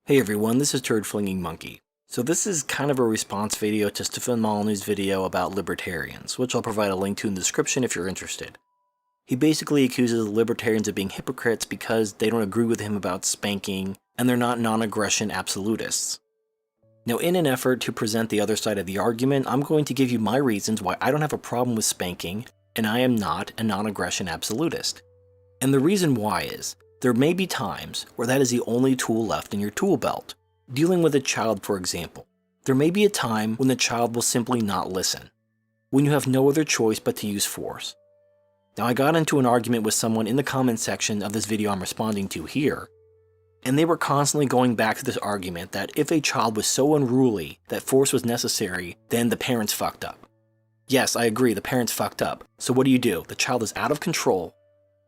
Hey everyone, this is Turd Flinging Monkey. So this is kind of a response video to Stefan Molyneux's video about libertarians, which I'll provide a link to in the description if you're interested. He basically accuses the libertarians of being hypocrites because they don't agree with him about spanking, and they're not non-aggression absolutists. Now, in an effort to present the other side of the argument, I'm going to give you my reasons why I don't have a problem with spanking, and I am not a non-aggression absolutist. And the reason why is, there may be times where that is the only tool left in your tool belt. Dealing with a child, for example. There may be a time when the child will simply not listen, when you have no other choice but to use force. Now, I got into an argument with someone in the comment section of this video I'm responding to here, and they were constantly going back to this argument that if a child was so unruly that force was necessary, then the parents fucked up. Yes, I agree, the parents fucked up. So what do? The child is out of control.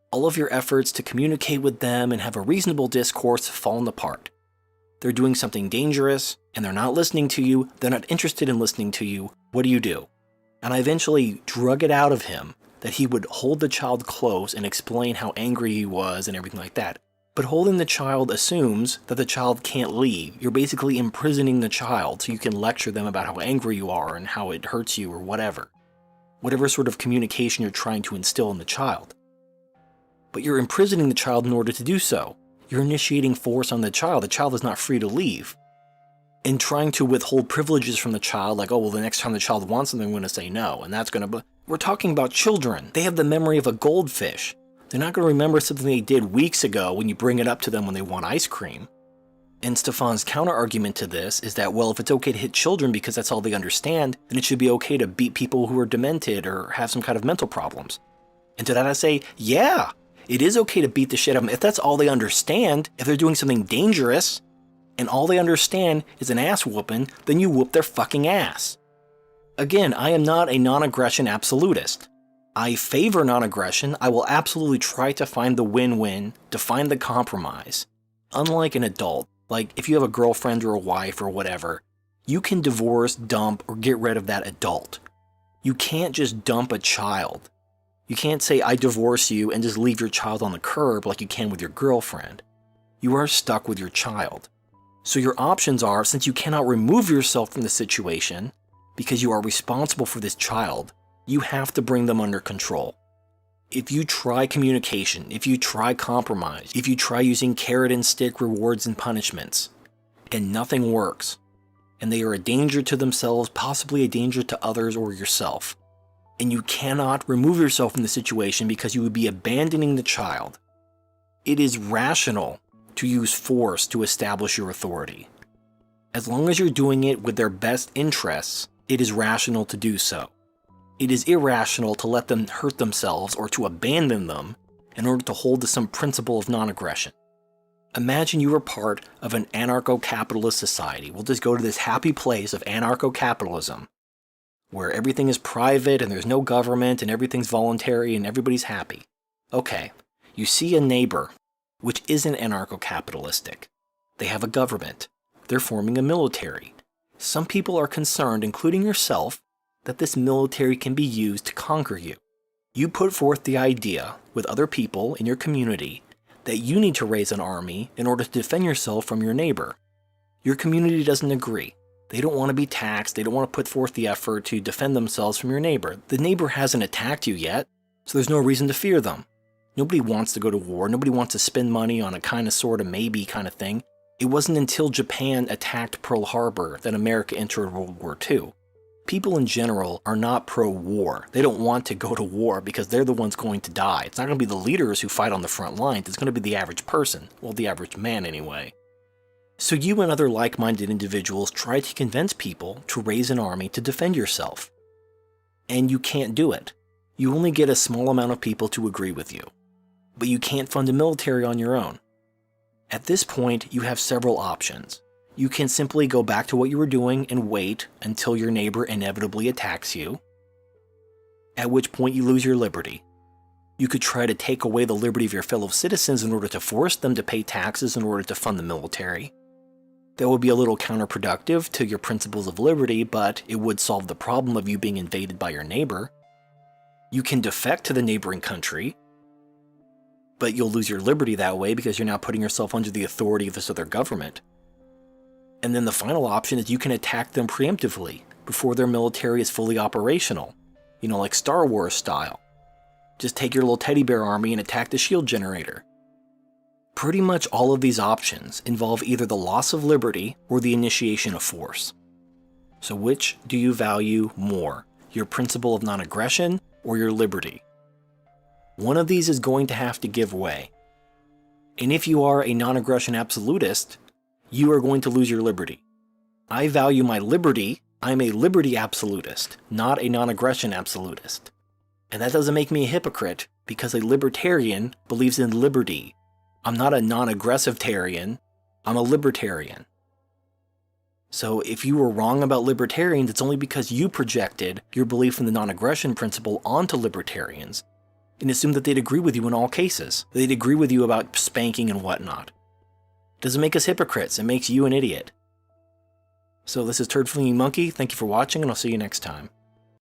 All of your efforts to communicate with them and have a reasonable discourse have fallen apart. They're doing something dangerous, and they're not listening to you, they're not interested in listening to you. What do? And I eventually drug it out of him that he would hold the child close and explain how angry he was and everything like that. But holding the child assumes that the child can't leave. You're basically imprisoning the child so you can lecture them about how angry you are and how it hurts you or whatever. Whatever sort of communication you're trying to instill in the child. But you're imprisoning the child in order to do so. You're initiating force on the child. The child is not free to leave. And trying to withhold privileges from the child, like, oh, well, the next time the child wants something, I'm going to say no, and that's going to... We're talking about children. They have the memory of a goldfish. They're not going to remember something they did weeks ago when you bring it up to them when they want ice cream. And Stefan's counter-argument to this is that, well, if it's okay to hit children because that's all they understand, then it should be okay to beat people who are demented or have some kind of mental problems. And to that I say, yeah, it is okay to beat the shit out of them if that's all they understand. If they're doing something dangerous, and all they understand is an ass whooping, then you whoop their fucking ass. Again, I am not a non-aggression absolutist. I favor non-aggression. I will absolutely try to find the win-win, to find the compromise. Unlike an adult, like if you have a girlfriend or a wife or whatever, you can divorce, dump, or get rid of that adult. You can't just dump a child. You can't say, I divorce you, and just leave your child on the curb like you can with your girlfriend. You are stuck with your child. So your options are, since you cannot remove yourself from the situation, because you are responsible for this child, you have to bring them under control. If you try communication, if you try compromise, if you try using carrot and stick rewards and punishments, and nothing works, and they are a danger to themselves, possibly a danger to others or yourself, and you cannot remove yourself from the situation because you would be abandoning the child, it is rational to use force to establish your authority. As long as you're doing it with their best interests, it is rational to do so. It is irrational to let them hurt themselves or to abandon them in order to hold to some principle of non-aggression. Imagine you were part of an anarcho-capitalist society. We'll just go to this happy place of anarcho-capitalism, where everything is private and there's no government and everything's voluntary and everybody's happy. Okay, you see a neighbor, which isn't anarcho-capitalistic. They have a government. They're forming a military. Some people are concerned, including yourself, that this military can be used to conquer you. You put forth the idea with other people in your community that you need to raise an army in order to defend yourself from your neighbor. Your community doesn't agree. They don't want to be taxed. They don't want to put forth the effort to defend themselves from your neighbor. The neighbor hasn't attacked you yet, so there's no reason to fear them. Nobody wants to go to war. Nobody wants to spend money on a kind of sort of maybe kind of thing. It wasn't until Japan attacked Pearl Harbor that America entered World War II. People in general are not pro-war. They don't want to go to war because they're the ones going to die. It's not going to be the leaders who fight on the front lines. It's going to be the average person. Well, the average man anyway. So you and other like-minded individuals try to convince people to raise an army to defend yourself. And you can't do it. You only get a small amount of people to agree with you. But you can't fund a military on your own. At this point, you have several options. You can simply go back to what you were doing and wait until your neighbor inevitably attacks you, at which point you lose your liberty. You could try to take away the liberty of your fellow citizens in order to force them to pay taxes in order to fund the military. That would be a little counterproductive to your principles of liberty, but it would solve the problem of you being invaded by your neighbor. You can defect to the neighboring country, but you'll lose your liberty that way because you're now putting yourself under the authority of this other government. And then the final option is you can attack them preemptively, before their military is fully operational. You know, like Star Wars style. Just take your little teddy bear army and attack the shield generator. Pretty much all of these options involve either the loss of liberty or the initiation of force. So which do you value more? Your principle of non-aggression or your liberty? One of these is going to have to give way. And if you are a non-aggression absolutist, you are going to lose your liberty. I value my liberty. I'm a liberty absolutist, not a non-aggression absolutist. And that doesn't make me a hypocrite, because a libertarian believes in liberty. I'm not a non-aggressive-tarian, I'm a libertarian. So if you were wrong about libertarians, it's only because you projected your belief in the non-aggression principle onto libertarians, and assumed that they'd agree with you in all cases. They'd agree with you about spanking and whatnot. Doesn't make us hypocrites, it makes you an idiot. So this is Turd Flinging Monkey, thank you for watching, and I'll see you next time.